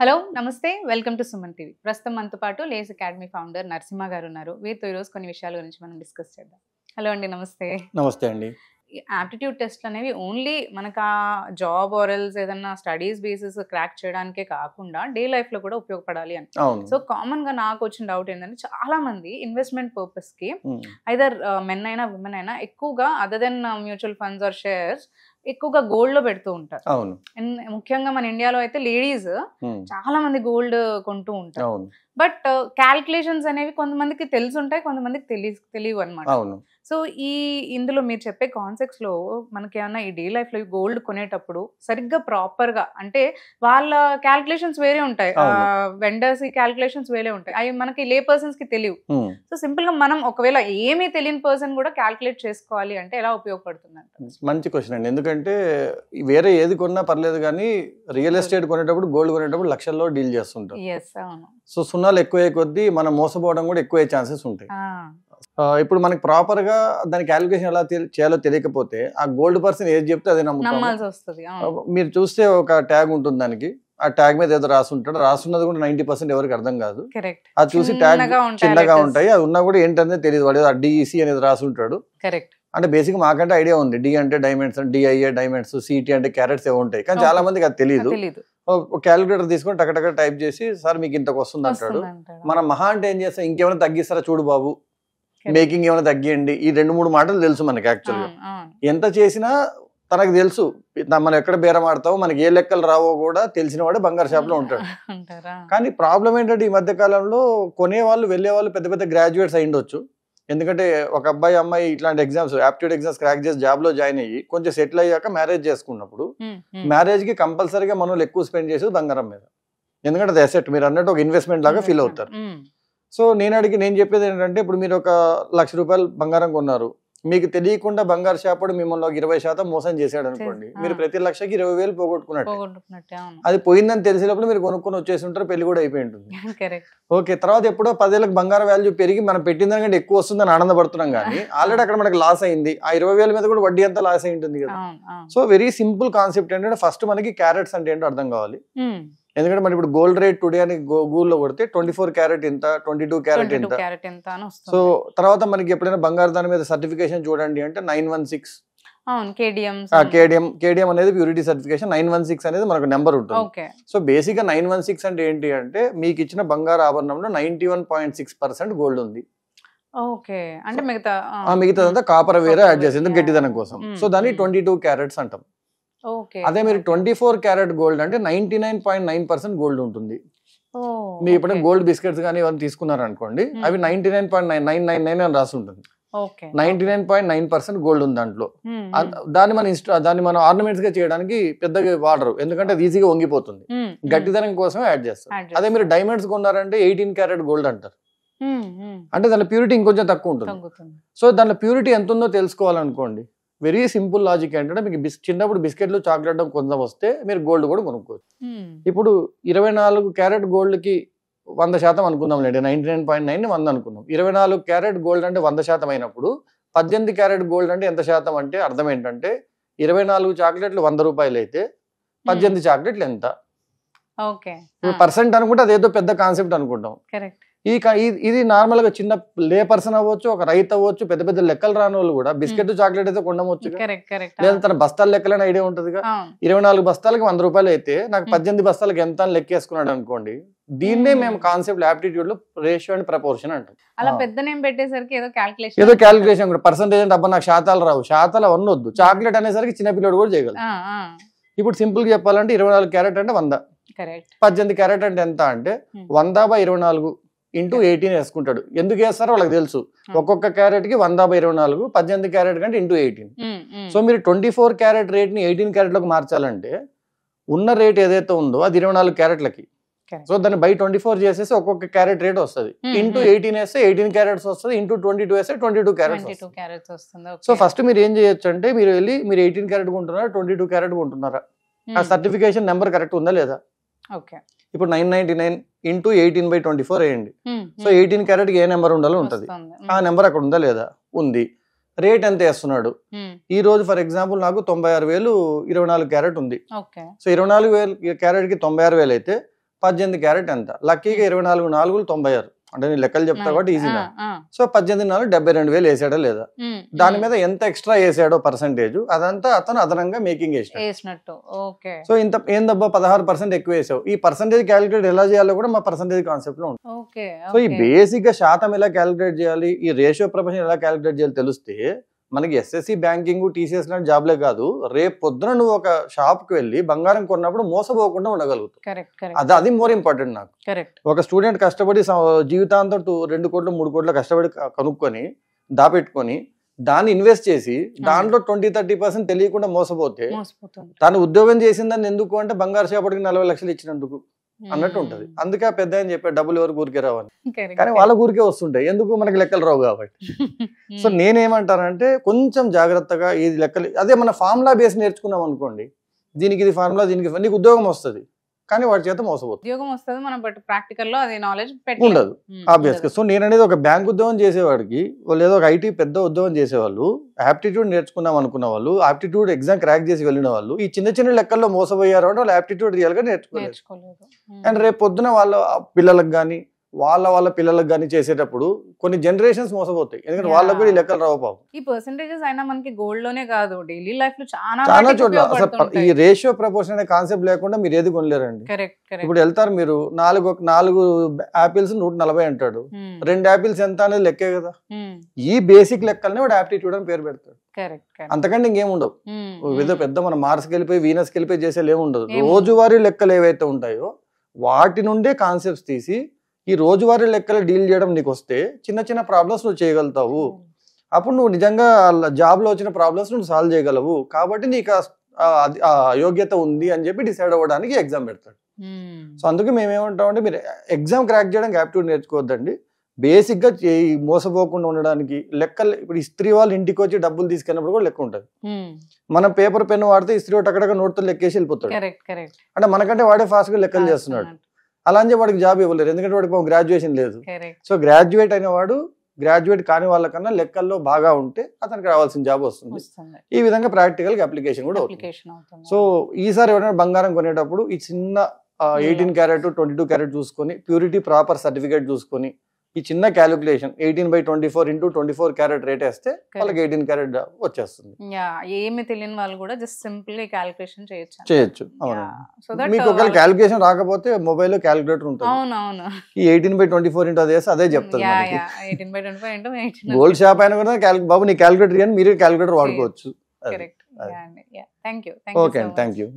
Hello నమస్తే welcome to Suman TV. ప్రస్తుతం మనతో పాటు లేస్ అకాడమీ ఫౌండర్ నరసింహ గారు ఉన్నారు. వీరితో ఈరోజు కొన్ని విషయాల గురించి మనం డిస్కస్ చేద్దాం. హలో అండి, నమస్తే. నమస్తే అండి. ఆప్టిట్యూడ్ టెస్ట్ అనేవి ఓన్లీ మనకు ఆ జాబ్ ఆర్ఎల్స్ ఏదన్నా స్టడీస్ బేసిస్ క్రాక్ చేయడానికే కాకుండా డే లైఫ్ లో కూడా ఉపయోగపడాలి అని. సో కామన్ గా నాకు వచ్చిన డౌట్ ఏంటంటే, చాలా మంది ఇన్వెస్ట్మెంట్ పర్పస్ కి ఐదర్ మెన్ అయినా ఉమెన్ అయినా ఎక్కువగా other than mutual funds or shares ఎక్కువగా గోల్డ్ లో పెడుతూ ఉంటారు. ముఖ్యంగా మన ఇండియాలో అయితే లేడీస్ చాలా మంది గోల్డ్ కొంటూ ఉంటారు. బట్ క్యాల్కులేషన్స్ అనేవి కొంతమందికి తెలిసి ఉంటాయి, కొంతమందికి తెలియవు అనమాట. సో ఇందులో మీరు చెప్పే కాన్సెప్ట్స్ లో మనకి ఏమన్నా ఈ డే లైఫ్ లో గోల్డ్ కొనేటప్పుడు సరిగ్గా ప్రాపర్ గా, అంటే వాళ్ళ క్యాల్కులేషన్స్ వేరే ఉంటాయి, వెండర్స్ క్యాల్కులేషన్స్ వేరే ఉంటాయి, అవి మనకి లే పర్సన్స్ కి తెలియవు. సో సింపుల్ గా మనం ఒకవేళ ఏమీ తెలియని పర్సన్ కూడా క్యాల్కులేట్ చేసుకోవాలి అంటే ఎలా ఉపయోగపడుతుంది అంట? మంచి క్వశ్చన్ అండి. ఎందుకంటే వేరే ఏది కొన్నా పర్లేదు, కానీ రియల్ ఎస్టేట్ కొనేటప్పుడు గోల్డ్ కొనేటప్పుడు లక్షల్లో డీల్ చేస్తుంటారు. సో సున్నాలు ఎక్కువే కొద్దీ మనం మోసపోవడం కూడా ఎక్కువ ఛాన్సెస్ ఉంటాయి. ఇప్పుడు మనకి ప్రాపర్ గా దాని క్యాలిక్యులేషన్ ఎలా చేయాలో తెలియకపోతే ఆ గోల్డ్ పర్సన్ ఏది చెప్తే అదే నమ్మాల్సి వస్తుంది. మీరు చూస్తే ఒక ట్యాగ్ ఉంటుంది, దానికి ఆ ట్యాగ్ మీద ఏదో రాసుంటాడు, రాసున్నది కూడా 90% ఎవరికి అర్థం కాదు. అది చూసి ట్యాగ్ చిన్నగా ఉంటాయి, అది ఉన్నా కూడా ఏంటనే తెలియదు. వాడు డిఈసి అనేది రాసుంటాడు. అంటే బేసిక్ మాకంటే ఐడియా ఉంది, డి అంటే డైమండ్స్, డిఐఏ డైమండ్స్, సిటీ అంటే క్యారెట్స్ ఏవో ఉంటాయి, కానీ చాలా మందికి అది తెలియదు. క్యాలిక్యులేటర్ తీసుకొని టక టైప్ చేసి సార్ మీకు ఇంతకు వస్తుంది అంటాడు. మనం మహా అంటే ఏం చేస్తాం, ఇంకేమైనా తగ్గిస్తారా చూడు బాబు, మేకింగ్ ఏమైనా తగ్గియండి, ఈ 2-3 మాటలు తెలుసు మనకి. యాక్చువల్గా ఎంత చేసినా తనకు తెలుసు, మనం ఎక్కడ బేరం ఆడతావో, మనకి ఏ లెక్కలు రావో కూడా తెలిసిన వాడు బంగారు షాప్ లో ఉంటాడు. కానీ ప్రాబ్లం ఏంటంటే, ఈ మధ్య కాలంలో కొనేవాళ్ళు వెళ్ళేవాళ్ళు పెద్ద పెద్ద గ్రాడ్యుయేట్స్ అయి ఉండొచ్చు. ఎందుకంటే ఒక అబ్బాయి అమ్మాయి ఇట్లాంటి ఎగ్జామ్స్, ఆప్టిట్యూడ్ ఎగ్జామ్స్ క్రాక్ చేసి జాబ్ లో జాయిన్ అయ్యి కొంచెం సెటిల్ అయ్యాక మ్యారేజ్ చేసుకున్నప్పుడు మ్యారేజ్ కి కంపల్సరీగా మనం ఎక్కువ స్పెండ్ చేసేది బంగారం మీద. ఎందుకంటే అది అసెట్, మీరు అన్నట్టు ఒక ఇన్వెస్ట్మెంట్ లాగా ఫీల్ అవుతారు. సో నేను చెప్పేది ఏంటంటే, ఇప్పుడు మీరు ఒక ₹1,00,000 బంగారం కొన్నారు, మీకు తెలియకుండా బంగారు షాపుడు మిమ్మల్ని 20% మోసం చేశాడు అనుకోండి, మీరు ప్రతి లక్షకి 20,000 పోగొట్టుకున్నట్టు. అది పోయిందని తెలిసినప్పుడు మీరు కొనుక్కొని వచ్చేసి ఉంటారు, పెళ్లి కూడా అయిపోయి ఉంటుంది. ఓకే, తర్వాత ఎప్పుడో 10 ఏళ్ళకి బంగారం వాల్యూ పెరిగి మనం పెట్టిన దానికంటే ఎక్కువ వస్తుందని ఆనందపడుతున్నాం, కానీ ఆల్రెడీ అక్కడ మనకి లాస్ అయింది. ఆ 20,000 మీద కూడా వడ్డీ అంతా లాస్ అయి ఉంటుంది కదా. సో వెరీ సింపుల్ కాన్సెప్ట్ ఏంటంటే, ఫస్ట్ మనకి క్యారెట్స్ అంటే ఏంటో అర్థం కావాలి. ఎందుకంటే మనం ఇప్పుడు గోల్డ్ రేట్ టుడే అని గూగుల్లో కొడితే 24 క్యారెట్ ఎంత, 22 క్యారెట్ ఎంత. సో తర్వాత మనకి ఎప్పుడైనా బంగారు దాని మీద సర్టిఫికేషన్ చూడండి అంటే 916 కేడిఎం అనేది ప్యూరిటీ సర్టిఫికేషన్. 916 అనేది మనకు నెంబర్ ఉంటుంది. సో బేసిక్ గా 916 అంటే ఏంటి అంటే, మీకు ఇచ్చిన బంగారు ఆభరణంలో 91.6% గోల్డ్ ఉంది. మిగతాదంతా కాపర్ వేరే యాడ్ చేసేందుకు గట్టిదనం కోసం. సో దాన్ని 22 క్యారెట్స్ అంటాం. అదే మీరు 24 క్యారెట్ గోల్డ్ అంటే 99.9% గోల్డ్ ఉంటుంది. మీరు ఇప్పుడు గోల్డ్ బిస్కెట్స్ కానీ ఇవన్నీ తీసుకున్నారనుకోండి, అవి 99.999 అని రాసి ఉంటుంది. 99.9% గోల్డ్ ఉంది దాంట్లో. దాన్ని మనం ఆర్నమెంట్స్ గా చేయడానికి పెద్దగా వాడరు, ఎందుకంటే అది ఈజీగా వంగిపోతుంది. గట్టిదనం కోసమే యాడ్ చేస్తారు. అదే మీరు డైమండ్స్ కొన్నారంటే 18 క్యారెట్ గోల్డ్ అంటారు. అంటే దాని ప్యూరిటీ ఇంకొంచెం తక్కువ ఉంటుంది. సో దాని ప్యూరిటీ ఎంత ఉందో తెలుసుకోవాలనుకోండి, వెరీ సింపుల్ లాజిక్ ఏంటంటే, మీకు చిన్నప్పుడు బిస్కెట్లు చాక్లెట్ కొంచెం వస్తే మీరు గోల్డ్ కూడా కొనుక్కోవచ్చు. ఇప్పుడు 24 క్యారెట్ గోల్డ్ కి 100% అనుకుందాం లేండి, 99.9 100 అనుకుందాం. 24 క్యారెట్ గోల్డ్ అంటే 100% అయినప్పుడు 18 క్యారెట్ గోల్డ్ అంటే ఎంత శాతం అంటే అర్థం ఏంటంటే, 24 చాక్లెట్లు ₹100 అయితే 18 చాక్లెట్లు ఎంత. పర్సెంట్ అనుకుంటే అదేదో పెద్ద కాన్సెప్ట్ అనుకుంటాం. ఇది నార్మల్ గా చిన్న లే పర్సన్ అవ్వచ్చు, ఒక రైతు అవ్వచ్చు, పెద్ద పెద్ద లెక్కలు రాని వాళ్ళు కూడా బిస్కెట్ చాక్లెట్ అయితే కొండవచ్చు. లేదా తన బస్తాల లెక్కలని ఐడియా ఉంటుంది. 24 బస్తాలకి ₹100 అయితే నాకు 18 బస్తాలకి ఎంత అని లెక్కేసుకున్నాడు అనుకోండి. దీన్నే మేము కాన్సెప్ట్ ఆప్టిట్యూడ్ లో రేషియో అండ్ ప్రపోర్షన్ అంటాం. అలా పెద్ద నేమ్ పెట్టేసరికి ఏదో క్యాలిక్యులేషన్ కూడా పర్సెంటేజ్ అంటే, అబ్బా నాకు శాతాలు రావు, శాతాలు అవన్నీ వద్దు, చాక్లెట్ అనేసరికి చిన్నపిల్లడు కూడా చేయగలరు. ఇప్పుడు సింపుల్ గా చెప్పాలంటే 24 క్యారెట్ అంటే 100, 18 క్యారెట్ అంటే ఎంత అంటే 100/24 ఇంటూ 18 వేసుకుంటాడు. ఎందుకు వేస్తారో వాళ్ళకి తెలుసు. ఒక్కొక్క క్యారెట్ కి 100/24, 18 క్యారెట్ కంటే ఇంటూ 18. సో మీరు 24 క్యారెట్ రేట్ ని 18 క్యారెట్ లకు మార్చాలంటే ఉన్న రేట్ ఏదైతే ఉందో అది 24 క్యారెట్లకి. సో దాన్ని బై 24 చేసేసి ఒక్కొక్క క్యారెట్ రేట్ వస్తుంది. ఇంటూ 18 వేస్తే 18 క్యారెట్స్ వస్తుంది. ఇంటూ 22 వేస్తే 22 క్యారెట్స్ వస్తుంది. సో ఫస్ట్ మీరు ఏం చేయొచ్చు అంటే, మీరు 18 క్యారెట్ కొంటున్నారా, 22 క్యారెట్ కొంటున్నారా, ఆ సర్టిఫికేషన్ నెంబర్ కరెక్ట్ ఉందా లేదా. ఇప్పుడు 999 ఇంటూ 18/24 వేయండి. సో 18 క్యారెట్ కి ఏ నెంబర్ ఉండాలో ఉంటది, ఆ నెంబర్ అక్కడ ఉందా లేదా, ఉంది. రేట్ ఎంత వేస్తున్నాడు, ఈ రోజు ఫర్ ఎగ్జాంపుల్ నాకు 96,000 24 క్యారెట్ ఉంది. సో 24,000 క్యారెట్ కి 96,000 అయితే 18 క్యారెట్ ఎంత, లక్కీగా 24 నాలుగులు 96, అంటే నేను లెక్కలు చెప్తా కాబట్టి ఈజీగా. సో 18 నాలుగు 72,000 వేసాడా లేదా, దాని మీద ఎంత ఎక్స్ట్రా వేసాడో పర్సెంటేజ్ అదంతా అతను అదనంగా మేకింగ్ వేసినట్టు. సో ఇంత ఏందబ్బా 16% ఎక్కువ వేసావు, ఈ పర్సెంటేజ్ క్యాలిక్యులేట్ ఎలా చేయాలో కూడా మా పర్సెంటేజ్ కాన్సెప్ట్ లో ఉంటుంది. సో ఈ బేసిక్ గా శాతం ఎలా క్యాలిక్యులేట్ చేయాలి, ఈ రేషియో ప్రపోర్షన్ ఎలా క్యాలిక్యులేట్ చేయాలి తెలిస్తే మనకి ఎస్ఎస్సి బ్యాంకింగ్ టీసీఎస్ లాంటి జాబ్లే కాదు, రేపు పొద్దున నువ్వు ఒక షాప్ కి వెళ్ళి బంగారం కొన్నప్పుడు మోసపోకుండా ఉండగలుగుతావు. అది మోర్ ఇంపార్టెంట్ నాకు. ఒక స్టూడెంట్ కష్టపడి జీవితాంతం 2 కోట్లు 3 కోట్లు కష్టపడి కనుక్కొని దాపెట్టుకొని దాన్ని ఇన్వెస్ట్ చేసి దాంట్లో 20-30% తెలియకుండా మోసపోతే తను ఉద్యోగం చేసిందని ఎందుకు అంటే బంగారు షాపుడికి 40 లక్షలు ఇచ్చినందుకు అన్నట్టు ఉంటది. అందుకే పెద్ద అని చెప్పారు డబ్బులు ఎవరు ఊరికే రావని, కానీ వాళ్ళ ఊరికే వస్తుంటాయి, ఎందుకు మనకి లెక్కలు రావు కాబట్టి. సో నేనేమంటానంటే కొంచెం జాగ్రత్తగా ఈ లెక్కలు, అదే మన ఫార్ములా బేస్ నేర్చుకున్నాం అనుకోండి, దీనికి ఇది ఫార్ములా, దీనికి నీకు ఉద్యోగం వస్తుంది, కానీ వాడి చేత మోసపోతుంది, ఉద్యోగం వస్తుంది, మనం బట్ ప్రాక్టికల్ లో అది నాలెడ్జ్ ఉండదు ఆబ్వియస్ గా. సో నేను అనేది ఒక బ్యాంక్ ఉద్యోగం చేసేవాడికి లేదా ఒక ఐటీ పెద్ద ఉద్యోగం చేసేవాళ్ళు, ఆప్టిట్యూడ్ నేర్చుకున్నాం అనుకున్న వాళ్ళు, ఆప్టిట్యూడ్ ఎగ్జామ్ క్రాక్ చేసి వెళ్ళిన వాళ్ళు ఈ చిన్న చిన్న లెక్కల్లో మోసపోయారు అంటే వాళ్ళు ఆప్టిట్యూడ్ రియల్ గా నేర్చుకోలేదు. అండ్ రేపు పొద్దున వాళ్ళ పిల్లలకు కానీ వాళ్ళ పిల్లలకు కానీ చేసేటప్పుడు కొన్ని జనరేషన్స్ మోసపోతాయి, ఎందుకంటే వాళ్ళకు కూడా ఈ లెక్కలు రావు. ఈ పర్సెంటేజెస్ అయినా మనకి గోల్డ్ లోనే కాదు, డైలీ లైఫ్ లో చాలా చోట్ల అసలు ఈ రేషియో ప్రపోర్షన్ అనే కాన్సెప్ట్ లేకుండా మీరు ఏది కొనలేరండి. ఇప్పుడు వెళ్తారు మీరు 4 యాపిల్స్ 140 అంటాడు, 2 యాపిల్స్ ఎంత అనేది లెక్కే కదా. ఈ బేసిక్ లెక్కల్ని వాడు ఆప్టిట్యూడ్ అని పేరు పెడతాడు, అంతకంటే ఇంకేముండవు. ఏదో పెద్ద మన మార్స్కి వెళ్ళిపోయి వీనస్కి వెళ్ళిపోయి చేసేది ఏముండదు. రోజువారీ లెక్కలు ఏవైతే ఉంటాయో వాటి నుండే కాన్సెప్ట్స్ తీసి ఈ రోజువారీ లెక్కలు డీల్ చేయడం నీకు వస్తే చిన్న చిన్న ప్రాబ్లమ్స్ నువ్వు చేయగలుగుతావు. అప్పుడు నువ్వు నిజంగా జాబ్లో వచ్చిన ప్రాబ్లమ్స్ నువ్వు సాల్వ్ చేయగలవు, కాబట్టి నీకు ఆ యోగ్యత ఉంది అని చెప్పి డిసైడ్ అవ్వడానికి ఎగ్జామ్ పెడతాడు. సో అందుకే మేమేమంటామంటే మీరు ఎగ్జామ్ క్రాక్ చేయడానికి యాప్టిట్యూడ్ నేర్చుకోవద్దండి, బేసిక్గా మోసపోకుండా ఉండడానికి లెక్కలు. ఇప్పుడు ఇస్త్రీ వాళ్ళు ఇంటికి వచ్చి డబ్బులు తీసుకెళ్ళినప్పుడు కూడా లెక్క ఉంటుంది. మనం పేపర్ పెన్ వాడితే ఇస్త్రీ అక్కడక్కడ నోట్తో లెక్కేసి వెళ్ళిపోతాడు, అంటే మనకంటే వాడే ఫాస్ట్గా లెక్కలు చేస్తున్నాడు. అలా అని వాడికి జాబ్ ఇవ్వలేరు, ఎందుకంటే వాడికి గ్రాడ్యుయేషన్ లేదు. సో గ్రాడ్యుయేట్ అయిన వాడు గ్రాడ్యుయేట్ కాని వాళ్ళకన్నా లెక్కల్లో బాగా ఉంటే అతనికి రావాల్సిన జాబ్ వస్తుంది. ఈ విధంగా ప్రాక్టికల్ అప్లికేషన్ కూడా అవుతుంది. సో ఈసారి ఎవరైనా బంగారం కొనేటప్పుడు ఈ చిన్న 18 క్యారెట్ 22 క్యారెట్ చూసుకొని ప్యూరిటీ ప్రాపర్ సర్టిఫికేట్ చూసుకొని ఈ చిన్న క్యాలిక్యులేషన్ 18/24 × 24 క్యారెట్ రేట్ వేస్తే వాళ్ళకి 18 క్యారెట్ వచ్చేస్తుంది. ఏమి తెలియని వాళ్ళు కూడా జస్ట్ సింపుల్ గా క్యాలిక్యులేషన్ చేయొచ్చు. మీకు ఒకవేళ క్యాలిక్యులేషన్ రాకపోతే మొబైల్ లో క్యాలిక్యులేటర్ ఉంటుంది, ఈ 18/24 ఇంటూ అది వేస్తే అదే చెప్తుంది. గోల్డ్ షాప్ అయినా కూడా బాబు నీ క్యాలిక్యులేటర్ అని మీరే క్యాలిక్యులేటర్ వాడుకోవచ్చు. Okay, thank you.